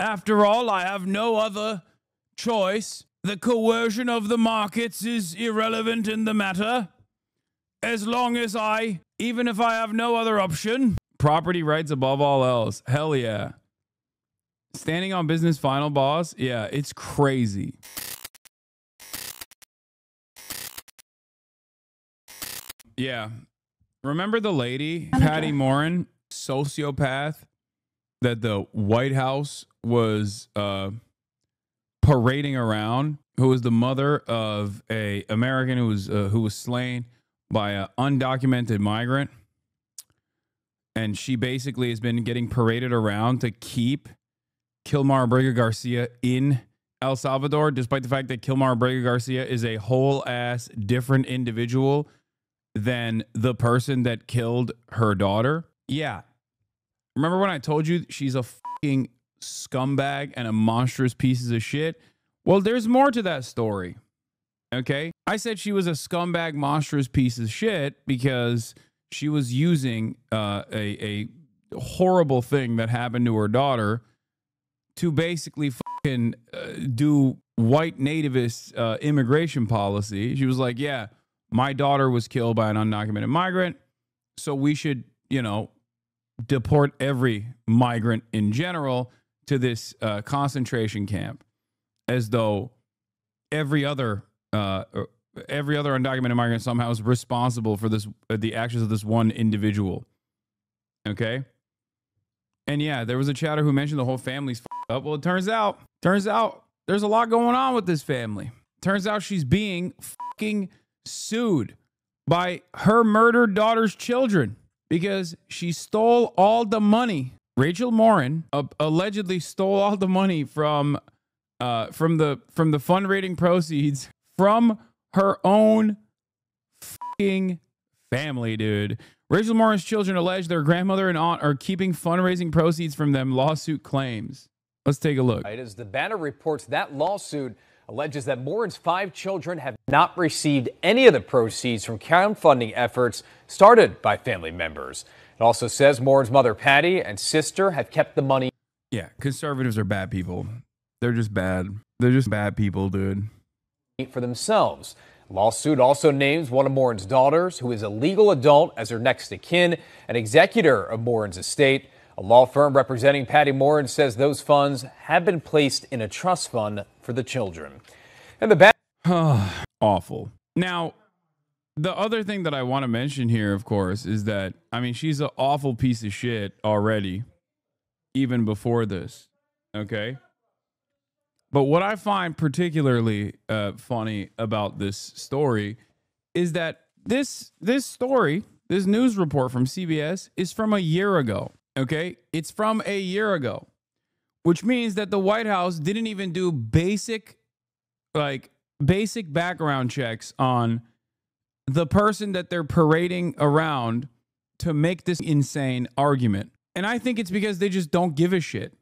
After all, I have no other choice. The coercion of the markets is irrelevant in the matter. As long as even if I have no other option. Property rights above all else. Hell yeah. Standing on business, final boss. Yeah, it's crazy. Yeah. Remember the lady, Patty Morren, sociopath, that the White House was parading around, who was the mother of a American who was slain by an undocumented migrant. And she basically has been getting paraded around to keep Kilmar Brega Garcia in El Salvador, despite the fact that Kilmar Brega Garcia is a whole ass different individual than the person that killed her daughter. Yeah. Remember when I told you she's a fucking scumbag and a monstrous piece of shit? Well, there's more to that story. Okay? I said she was a scumbag, monstrous piece of shit because she was using a horrible thing that happened to her daughter to basically fucking do white nativist immigration policy. She was like, yeah, my daughter was killed by an undocumented migrant, so we should, you know, deport every migrant in general to this concentration camp, as though every other undocumented migrant somehow is responsible for this, the actions of this one individual. Okay. And yeah, there was a chatter who mentioned the whole family's up. Well, it turns out there's a lot going on with this family. Turns out she's being fucking sued by her murdered daughter's children because she stole all the money. Rachel Morren allegedly stole all the money from the fundraising proceeds from her own fucking family, dude. Rachel Morren's children allege their grandmother and aunt are keeping fundraising proceeds from them, lawsuit claims. Let's take a look. As the Banner reports, that lawsuit alleges that Morren's 5 children have not received any of the proceeds from crowdfunding efforts started by family members. It also says Morren's mother, Patty, and sister have kept the money. Yeah, conservatives are bad people. They're just bad. They're just bad people, dude. For themselves. Lawsuit also names one of Morren's daughters, who is a legal adult, as her next of kin, an executor of Morren's estate. A law firm representing Patty Morren says those funds have been placed in a trust fund for the children. And the awful. Now, the other thing that I want to mention here, of course, is that, I mean, she's an awful piece of shit already, even before this. Okay? But what I find particularly funny about this story is that this story, this news report from CBS, is from a year ago. Okay, it's from a year ago, which means that the White House didn't even do basic background checks on the person that they're parading around to make this insane argument. And I think it's because they just don't give a shit.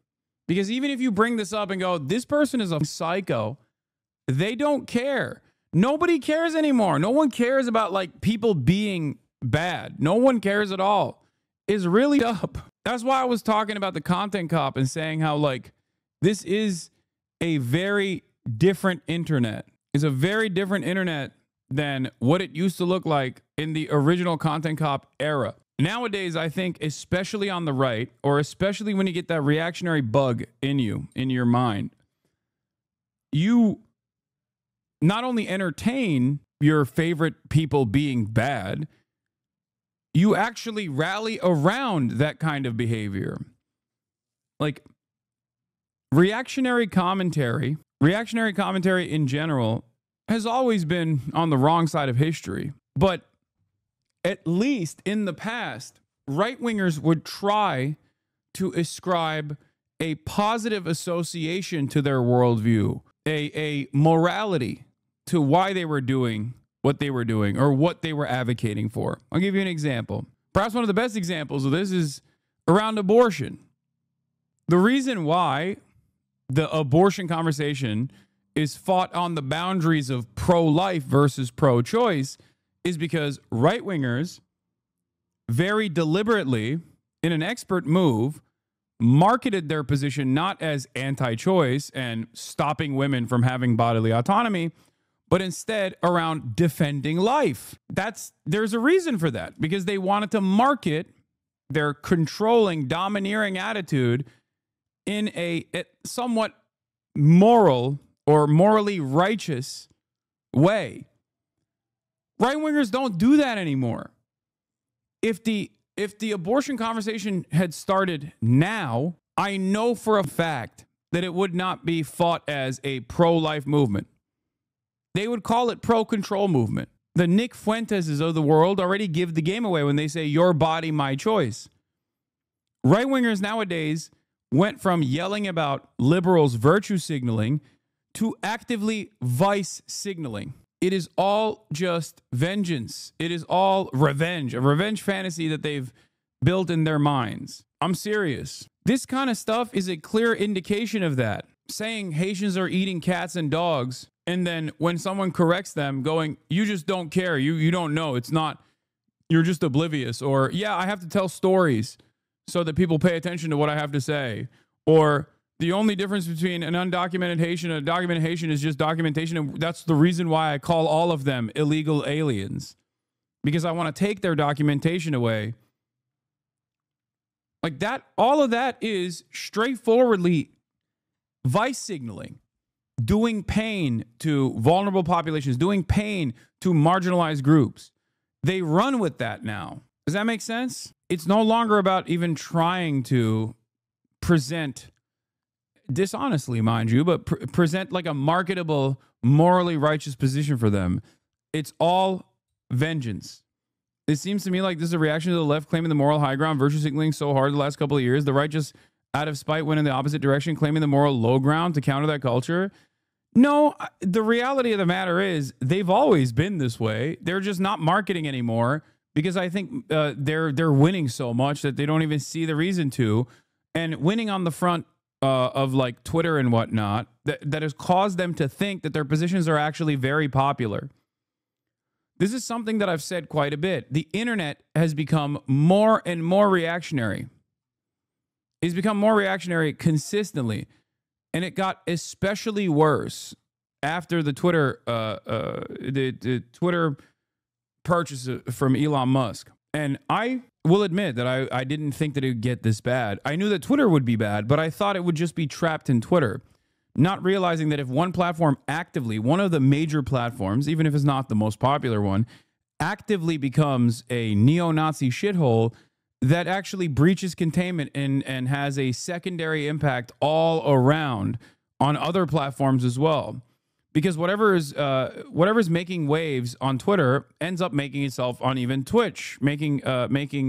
Because even if you bring this up and go, this person is a psycho, they don't care. Nobody cares anymore. No one cares about like people being bad. No one cares at all. It's really up. That's why I was talking about the content cop and saying how like this is a very different internet. It's a very different internet than what it used to look like in the original content cop era. Nowadays, I think, especially on the right, or especially when you get that reactionary bug in you, in your mind, you not only entertain your favorite people being bad, you actually rally around that kind of behavior. Like reactionary commentary in general has always been on the wrong side of history. But at least in the past, right-wingers would try to ascribe a positive association to their worldview, a morality to why they were doing what they were doing or what they were advocating for. I'll give you an example. Perhaps one of the best examples of this is around abortion. The reason why the abortion conversation is fought on the boundaries of pro-life versus pro-choice is because right-wingers very deliberately, in an expert move, marketed their position not as anti-choice and stopping women from having bodily autonomy, but instead around defending life. There's a reason for that, because they wanted to market their controlling, domineering attitude in a somewhat moral or morally righteous way. Right-wingers don't do that anymore. If the abortion conversation had started now, I know for a fact that it would not be fought as a pro-life movement. They would call it pro-control movement. The Nick Fuenteses of the world already give the game away when they say, your body, my choice. Right-wingers nowadays went from yelling about liberals' virtue signaling to actively vice signaling. It is all just vengeance. It is all revenge, a revenge fantasy that they've built in their minds. I'm serious. This kind of stuff is a clear indication of that. Saying Haitians are eating cats and dogs, and then when someone corrects them, going, you just don't care. You don't know. It's not, you're just oblivious. Or, yeah, I have to tell stories so that people pay attention to what I have to say. Or, the only difference between an undocumented Haitian and a documented Haitian is just documentation. And that's the reason why I call all of them illegal aliens, because I want to take their documentation away. Like that, all of that is straightforwardly vice signaling, doing pain to vulnerable populations, doing pain to marginalized groups. They run with that now. Does that make sense? It's no longer about even trying to present dishonestly, mind you, but present like a marketable, morally righteous position for them. It's all vengeance. It seems to me like this is a reaction to the left claiming the moral high ground, virtue signaling so hard the last couple of years. The right just out of spite went in the opposite direction, claiming the moral low ground to counter that culture. No, the reality of the matter is they've always been this way. They're just not marketing anymore because I think they're winning so much that they don't even see the reason to. And winning on the front of like Twitter and whatnot, that has caused them to think that their positions are actually very popular. This is something that I've said quite a bit. The internet has become more and more reactionary. It's become more reactionary consistently. And it got especially worse after the Twitter, the Twitter purchase from Elon Musk. And I will admit that I didn't think that it would get this bad. I knew that Twitter would be bad, but I thought it would just be trapped in Twitter. Not realizing that if one platform actively, one of the major platforms, even if it's not the most popular one, actively becomes a neo-Nazi shithole, that actually breaches containment and has a secondary impact all around on other platforms as well. Because whatever's making waves on Twitter ends up making itself on even Twitch, making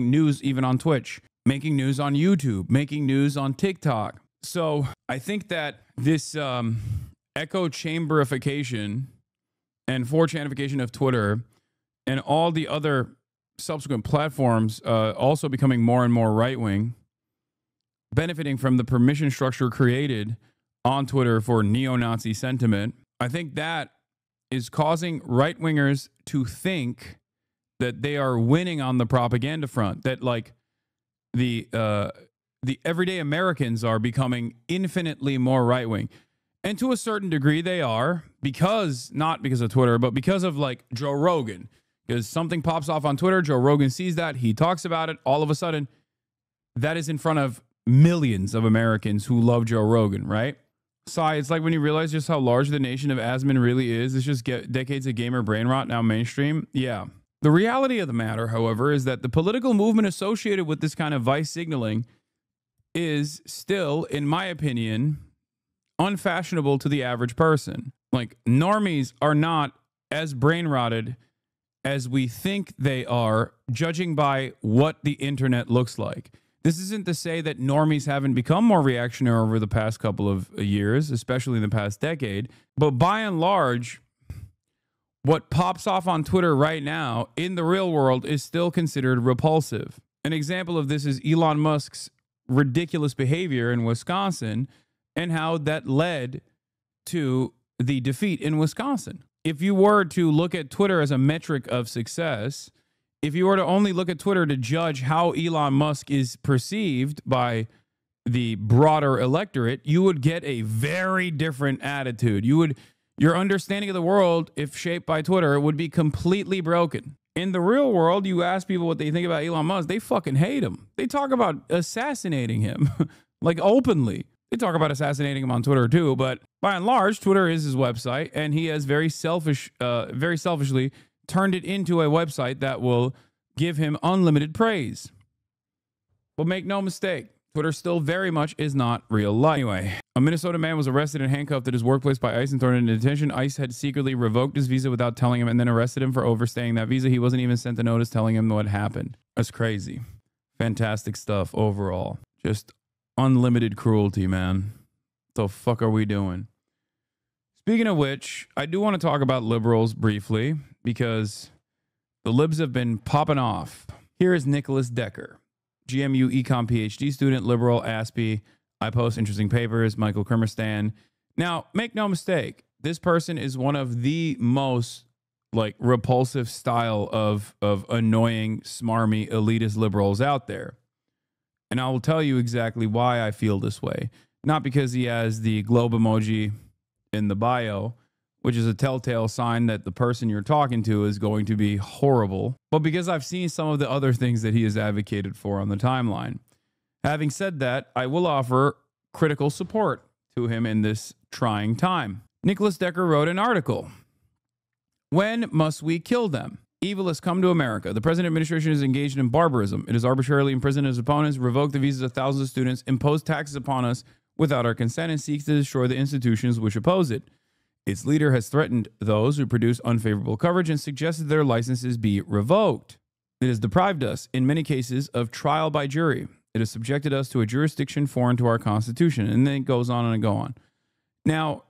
news even on Twitch, making news on YouTube, making news on TikTok. So I think that this echo chamberification and 4chanification of Twitter and all the other subsequent platforms also becoming more and more right-wing, benefiting from the permission structure created on Twitter for neo-Nazi sentiment. I think that is causing right-wingers to think that they are winning on the propaganda front, that like the everyday Americans are becoming infinitely more right-wing. And to a certain degree they are, not because of Twitter, but because of like Joe Rogan. Because something pops off on Twitter, Joe Rogan sees that, he talks about it, all of a sudden, that is in front of millions of Americans who love Joe Rogan, right? So it's like when you realize just how large the nation of Asman really is, it's just decades of gamer brain rot now mainstream. Yeah. The reality of the matter, however, is that the political movement associated with this kind of vice signaling is still, in my opinion, unfashionable to the average person. Like, normies are not as brain rotted as we think they are, judging by what the internet looks like. This isn't to say that normies haven't become more reactionary over the past couple of years, especially in the past decade, but by and large, what pops off on Twitter right now in the real world is still considered repulsive. An example of this is Elon Musk's ridiculous behavior in Wisconsin and how that led to the defeat in Wisconsin. If you were to look at Twitter as a metric of success, if you were to only look at Twitter to judge how Elon Musk is perceived by the broader electorate, you would get a very different attitude. Your understanding of the world, if shaped by Twitter, would be completely broken. In the real world, you ask people what they think about Elon Musk, they fucking hate him. They talk about assassinating him, like openly. They talk about assassinating him on Twitter too, but by and large, Twitter is his website, and he has very selfishly turned it into a website that will give him unlimited praise. But make no mistake, Twitter still very much is not real life. Anyway, a Minnesota man was arrested and handcuffed at his workplace by ICE and thrown into detention. ICE had secretly revoked his visa without telling him and then arrested him for overstaying that visa. He wasn't even sent a notice telling him what happened. That's crazy. Fantastic stuff overall. Just unlimited cruelty, man. What the fuck are we doing? Speaking of which, I do want to talk about liberals briefly because the libs have been popping off. Here is Nicholas Decker, GMU Econ PhD student, liberal, Aspie. I post interesting papers, Michael Kermerstan. Now, make no mistake, this person is one of the most repulsive style of annoying, smarmy, elitist liberals out there. And I will tell you exactly why I feel this way. Not because he has the globe emoji in the bio, which is a telltale sign that the person you're talking to is going to be horrible, but because I've seen some of the other things that he has advocated for on the timeline. Having said that, I will offer critical support to him in this trying time. Nicholas Decker wrote an article. When must we kill them? Evil has come to America. The present administration is engaged in barbarism. It has arbitrarily imprisoned its opponents, revoked the visas of thousands of students, imposed taxes upon us without our consent, and seeks to destroy the institutions which oppose it. Its leader has threatened those who produce unfavorable coverage and suggested their licenses be revoked. It has deprived us, in many cases, of trial by jury. It has subjected us to a jurisdiction foreign to our Constitution. And then it goes on and go on. Now,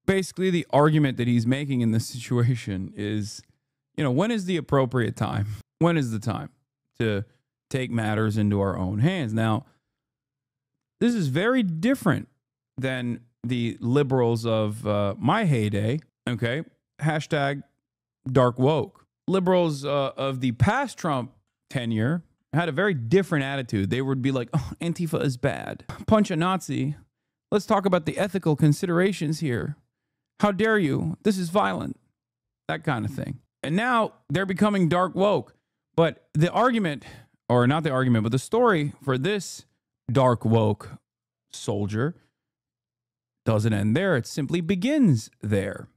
basically, the argument that he's making in this situation is, when is the appropriate time? When is the time to take matters into our own hands? Now, this is very different than the liberals of my heyday, okay? Hashtag dark woke. Liberals of the past Trump tenure had a very different attitude. They would be like, oh, Antifa is bad. Punch a Nazi. Let's talk about the ethical considerations here. How dare you? This is violent. That kind of thing. And now they're becoming dark woke. But the argument, or not the argument, but the story for this dark woke soldier doesn't end there. It simply begins there.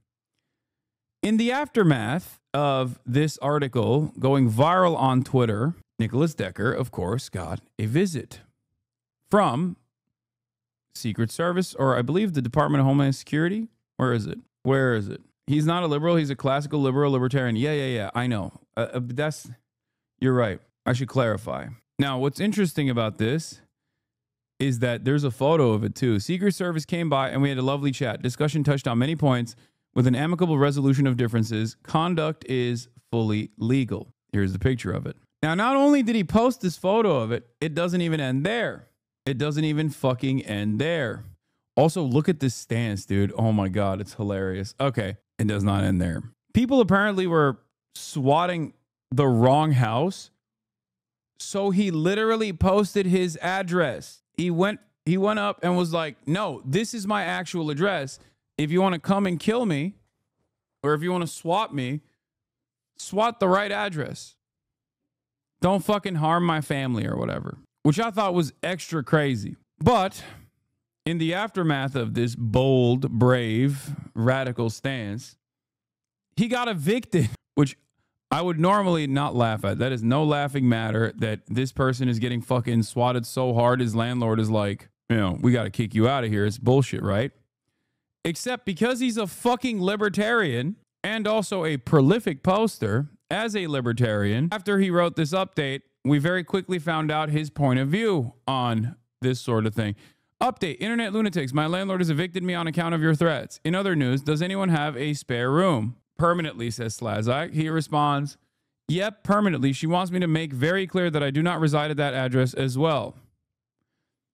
In the aftermath of this article going viral on Twitter, Nicholas Decker, of course, got a visit from Secret Service, or I believe the Department of Homeland Security. Where is it? Where is it? He's not a liberal. He's a classical liberal, libertarian. Yeah. I know. You're right. I should clarify. Now, what's interesting about this is that there's a photo of it too. Secret Service came by and we had a lovely chat. Discussion touched on many points with an amicable resolution of differences. Conduct is fully legal. Here's the picture of it. Now, not only did he post this photo of it, it doesn't even end there. It doesn't even fucking end there. Also, look at this stance, dude. Oh my God, it's hilarious. Okay, it does not end there. People apparently were swatting the wrong house. So he literally posted his address. He went up and was like, no, this is my actual address. If you want to come and kill me, or if you want to swat me, swat the right address. Don't fucking harm my family or whatever, which I thought was extra crazy. But in the aftermath of this bold, brave, radical stance, he got evicted, which I would normally not laugh at. That is no laughing matter that this person is getting fucking swatted so hard his landlord is like, we got to kick you out of here. It's bullshit, right? Except because he's a fucking libertarian and also a prolific poster as a libertarian, after he wrote this update, we very quickly found out his point of view on this sort of thing. Update, internet lunatics. My landlord has evicted me on account of your threats. In other news, does anyone have a spare room? Permanently, says Slazak. He responds, yep, permanently. She wants me to make very clear that I do not reside at that address as well.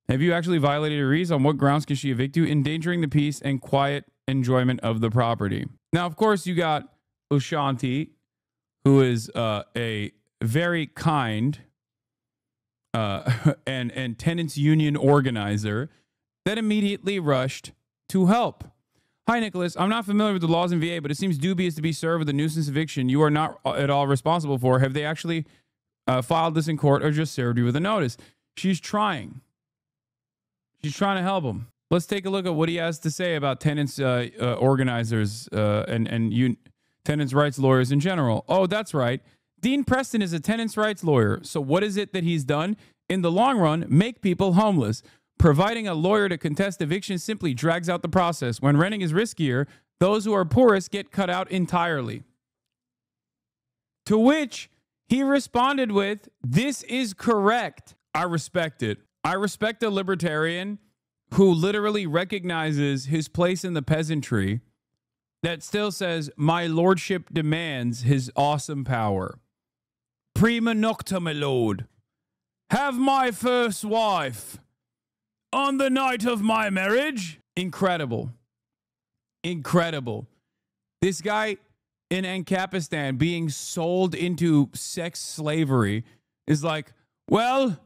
Have you actually violated your lease? On what grounds can she evict you? Endangering the peace and quiet enjoyment of the property. Now, of course, you got Ushanti, who is a very kind and tenants union organizer that immediately rushed to help. Hi, Nicholas. I'm not familiar with the laws in VA, but it seems dubious to be served with a nuisance eviction you are not at all responsible for. Have they actually filed this in court or just served you with a notice? She's trying. She's trying to help him. Let's take a look at what he has to say about tenants organizers and tenants rights lawyers in general. Oh, that's right. Dean Preston is a tenants rights lawyer. So what is it that he's done? In the long run, make people homeless. Providing a lawyer to contest eviction simply drags out the process. When renting is riskier, those who are poorest get cut out entirely. To which he responded with, this is correct. I respect it. I respect a libertarian who literally recognizes his place in the peasantry that still says, my lordship demands his awesome power. Prima nocta, my lord. Have my first wife on the night of my marriage. Incredible. Incredible. This guy in Ancapistan being sold into sex slavery is like, well,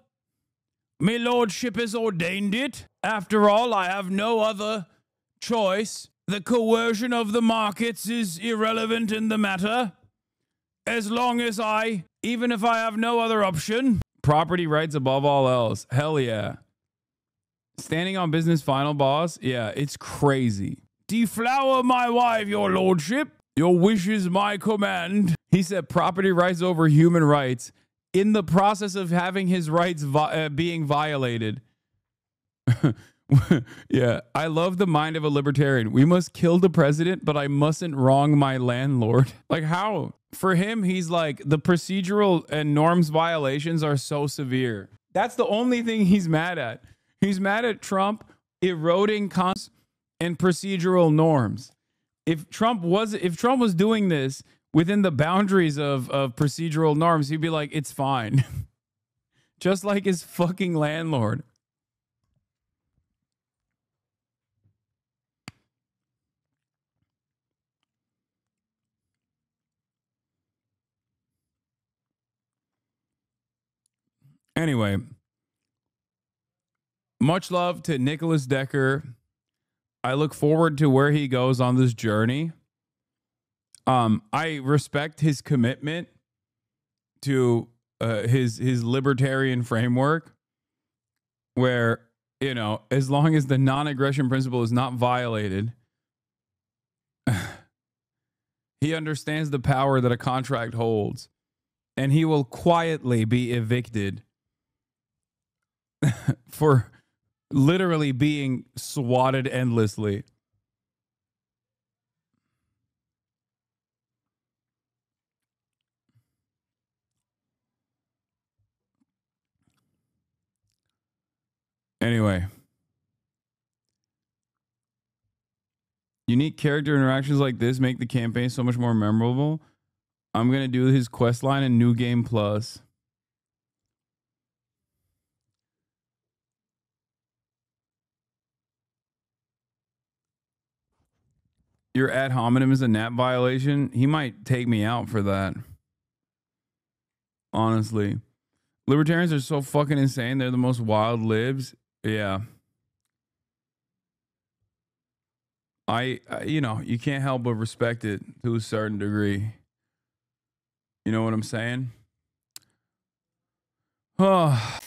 my lordship has ordained it. After all, I have no other choice. The coercion of the markets is irrelevant in the matter. As long as even if I have no other option. Property rights above all else. Hell yeah. Standing on business final, boss. Yeah, it's crazy. Deflower my wife, your lordship. Your wish is my command. He said property rights over human rights in the process of having his rights being violated. Yeah, I love the mind of a libertarian. We must kill the president, but I mustn't wrong my landlord. Like how? For him, he's like, the procedural and norms violations are so severe. That's the only thing he's mad at. He's mad at Trump eroding cons and procedural norms. If Trump was doing this within the boundaries of procedural norms, he'd be like, it's fine. Just like his fucking landlord. Anyway, much love to Nicholas Decker. I look forward to where he goes on this journey. I respect his commitment to his libertarian framework, where, you know, as long as the non-aggression principle is not violated, he understands the power that a contract holds, and he will quietly be evicted for literally being swatted endlessly. Anyway, unique character interactions like this make the campaign so much more memorable. I'm going to do his quest line in New Game Plus. Your ad hominem is a nap violation. He might take me out for that. Honestly. Libertarians are so fucking insane. They're the most wild libs. Yeah. You know, you can't help but respect it to a certain degree. You know what I'm saying? Oh.